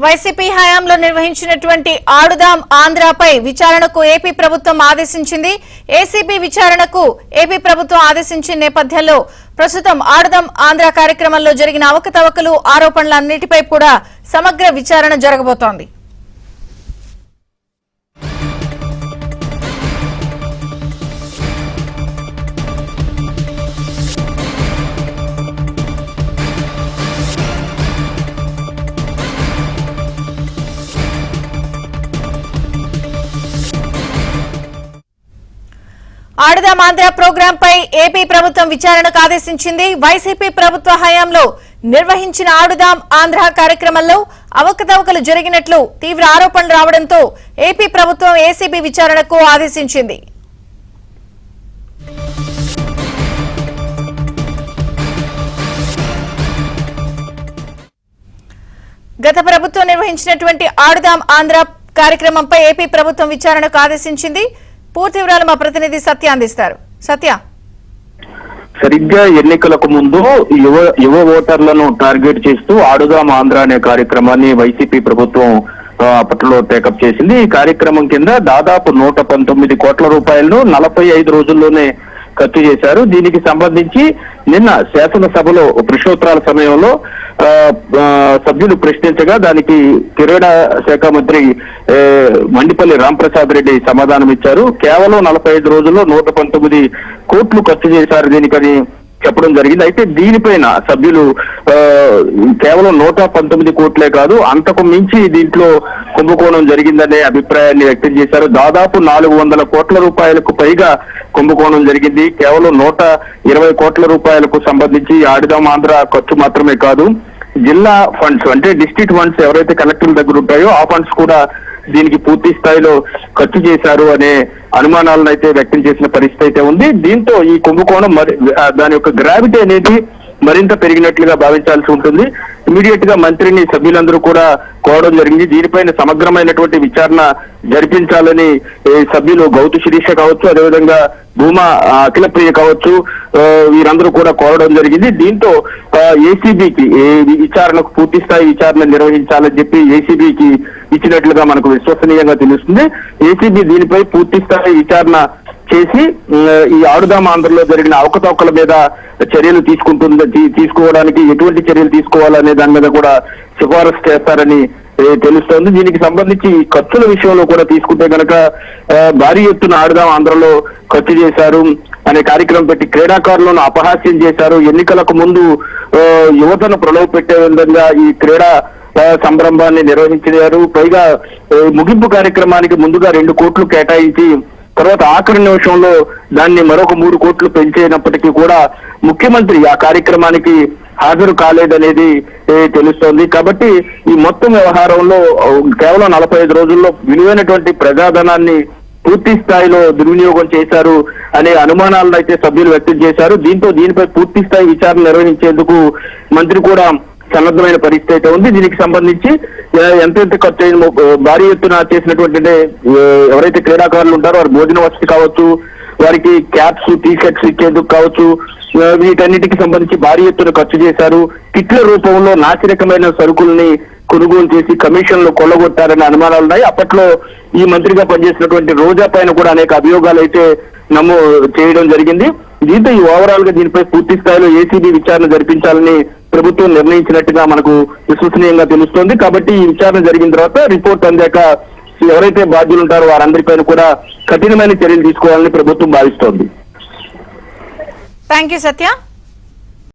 YCP హయాంలో నిర్వహించినటువంటి ఆడుదాం ఆంధ్రాపై విచారణకు ఏపీ ప్రభుత్వం ఆదేశించింది. ఏసీబీ విచారణకు ఏపీ ప్రభుత్వం ఆదేశించిన నేపథ్యంలో ప్రస్తుతం ఆడుదాం ఆంధ్ర కార్యక్రమంలో జరిగిన అవకతవకలు ఆరోపణలన్నిటిపై కూడా సమగ్ర విచారణ జరగబోతోంది. ఆడుదాం ఆంధ్ర ప్రోగ్రాం పై ఏపీ ప్రభుత్వం విచారణకు ఆదేశించింది. వైసీపీ ప్రభుత్వ హయాంలో నిర్వహించిన ఆడుదాం ఆంధ్ర కార్యక్రమంలో అవకతవకలు జరిగినట్లు తీవ్ర ఆరోపణలు రావడంతో ఏపీ ప్రభుత్వం ఏసీబీ విచారణకు ఆదేశించింది. గత ప్రభుత్వం నిర్వహించినటువంటి ఆడుదాం ఆంధ్ర కార్యక్రమంపై ఏపీ ప్రభుత్వం విచారణకు ఆదేశించింది. పూర్తి వివరాలు మా ప్రతినిధి సత్య అందిస్తారు. సత్య, సరిగ్గా ఎన్నికలకు ముందు యువ ఓటర్లను టార్గెట్ చేస్తూ ఆడుదాం ఆంధ్ర అనే కార్యక్రమాన్ని వైసీపీ ప్రభుత్వం అప్పట్లో టేకప్ చేసింది. ఈ కార్యక్రమం కింద దాదాపు 119 కోట్ల రూపాయలను 45 రోజుల్లోనే ఖర్చు చేశారు. దీనికి సంబంధించి నిన్న శాసనసభలో ప్రశ్నోత్తరాల సమయంలో సభ్యులు ప్రశ్నించగా దానికి క్రీడా శాఖ మంత్రి మండిపల్లి రాంప్రసాద్ రెడ్డి సమాధానం ఇచ్చారు. కేవలం 45 రోజుల్లో 119 కోట్లు ఖర్చు చేశారు దీనికని చెప్పడం జరిగింది. అయితే దీనిపైన సభ్యులు కేవలం 119 కోట్లే కాదు, అంతకు మించి దీంట్లో కుంభకోణం జరిగిందనే అభిప్రాయాన్ని వ్యక్తం చేశారు. దాదాపు 400 కోట్ల రూపాయలకు పైగా కుంభకోణం జరిగింది. కేవలం 120 కోట్ల రూపాయలకు సంబంధించి ఆడుదాం ఆంధ్ర ఖర్చు మాత్రమే కాదు, జిల్లా ఫండ్స్ అంటే డిస్ట్రిక్ట్ ఫండ్స్ ఎవరైతే కలెక్టర్ల దగ్గర ఉంటాయో ఆ ఫండ్స్ కూడా దీనికి పూర్తి స్థాయిలో ఖర్చు చేశారు అనే అనుమానాలను అయితే వ్యక్తం చేసిన పరిస్థితి అయితే ఉంది. దీంతో ఈ కుంభకోణం దాని యొక్క గ్రావిటీ అనేది మరింత పెరిగినట్లుగా భావించాల్సి ఉంటుంది. ఇమీడియట్ గా మంత్రిని సభ్యులందరూ కూడా కోరడం జరిగింది. దీనిపైన సమగ్రమైనటువంటి విచారణ జరిపించాలని సభ్యులు గౌతు శిరీష కావచ్చు, అదేవిధంగా భూమా అఖిలప్రియ కావచ్చు, వీరందరూ కూడా కోరడం జరిగింది. దీంతో ఏసీబీకి విచారణకు పూర్తి స్థాయి విచారణ నిర్వహించాలని చెప్పి ఏసీబీకి ఇచ్చినట్లుగా మనకు విశ్వసనీయంగా తెలుస్తుంది. ఏసీబీ దీనిపై పూర్తి స్థాయి విచారణ చేసి ఈ ఆడుదాం ఆంధ్రలో జరిగిన అవకతవకల మీద చర్యలు తీసుకోవడానికి ఎటువంటి చర్యలు తీసుకోవాలనే దాని మీద కూడా సిఫారసు చేస్తారని తెలుస్తోంది. దీనికి సంబంధించి ఖర్చుల విషయంలో కూడా తీసుకుంటే కనుక భారీ ఎత్తున ఆడుదాం ఆంధ్రలో ఖర్చు చేశారు అనే కార్యక్రమం పెట్టి క్రీడాకారులను అపహాస్యం చేశారు. ఎన్నికలకు ముందు యువతను ప్రలోభ పెట్టే విధంగా ఈ క్రీడా సంరంభాన్ని నిర్వహించారు. పైగా ముగింపు కార్యక్రమానికి ముందుగా 2 కోట్లు కేటాయించి తర్వాత ఆఖరి నిమిషంలో దాన్ని మరొక 3 కోట్లు పెంచేనప్పటికీ కూడా ముఖ్యమంత్రి ఆ కార్యక్రమానికి హాజరు కాలేదనేది తెలుస్తోంది. కాబట్టి ఈ మొత్తం వ్యవహారంలో కేవలం 45 రోజుల్లో విలువైనటువంటి ప్రజాధనాన్ని పూర్తి స్థాయిలో దుర్వినియోగం చేశారు అనే అనుమానాలను అయితే సభ్యులు వ్యక్తం చేశారు. దీనిపై పూర్తి స్థాయి విచారణ నిర్వహించేందుకు మంత్రి కూడా సన్నద్ధమైన పరిస్థితి అయితే ఉంది. దీనికి సంబంధించి ఎంత ఖర్చు అయిన భారీ ఎత్తున చేసినటువంటి ఎవరైతే క్రీడాకారులు ఉంటారో వారి భోజన వసతి కావచ్చు, వారికి క్యాప్స్ టీ షర్ట్స్ ఇచ్చేందుకు కావచ్చు, వీటన్నిటికి సంబంధించి భారీ ఎత్తున ఖర్చు చేశారు. కిట్ల రూపంలో నాసిరకమైన సరుకుల్ని కొనుగోలు చేసి కమిషన్లు కొల్లగొట్టారనే అనుమానాలు ఉన్నాయి. అప్పట్లో ఈ మంత్రిగా పనిచేసినటువంటి రోజా పైన కూడా అనేక అభియోగాలు అయితే చేయడం జరిగింది. దీంతో ఈ ఓవరాల్ గా దీనిపై పూర్తి స్థాయిలో ఏసీబీ విచారణ జరిపించాలని ప్రభుత్వం నిర్ణయించినట్టుగా మనకు విశ్వసనీయంగా తెలుస్తోంది. కాబట్టి ఈ విచారణ జరిగిన తర్వాత రిపోర్ట్ అందాక ఎవరైతే బాధ్యులు ఉంటారో వారందరిపైన కూడా కఠినమైన చర్యలు తీసుకోవాలని ప్రభుత్వం భావిస్తోంది. థాంక్యూ సత్య.